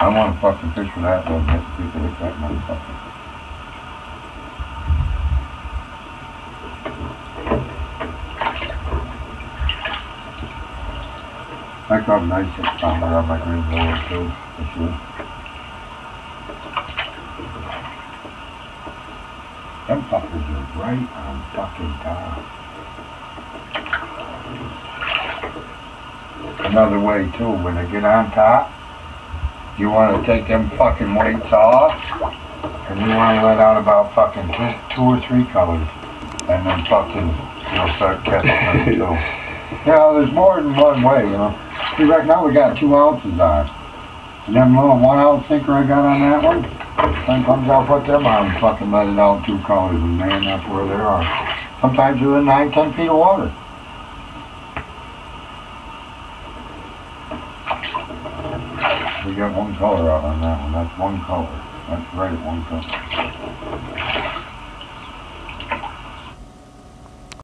I want to fucking fish for that little bit. See if they hit that motherfucker. I caught a nice 6-pounder on my green lure too, this year. Them fuckers are right on fucking top. Another way too, when they get on top, you want to take them fucking weights off, and you want to let out about fucking 2 or 3 colors, and then fucking you'll start catching them too. You know, there's more than one way, you know. See, right now we got 2 ounces on. And them little 1 ounce sinker I got on that one, sometimes I'll put them on and fucking let it out 2 colors, and man, that's where they are. Sometimes you're in 9, 10 feet of water. We got 1 color out on that one. That's 1 color. That's right at 1 color.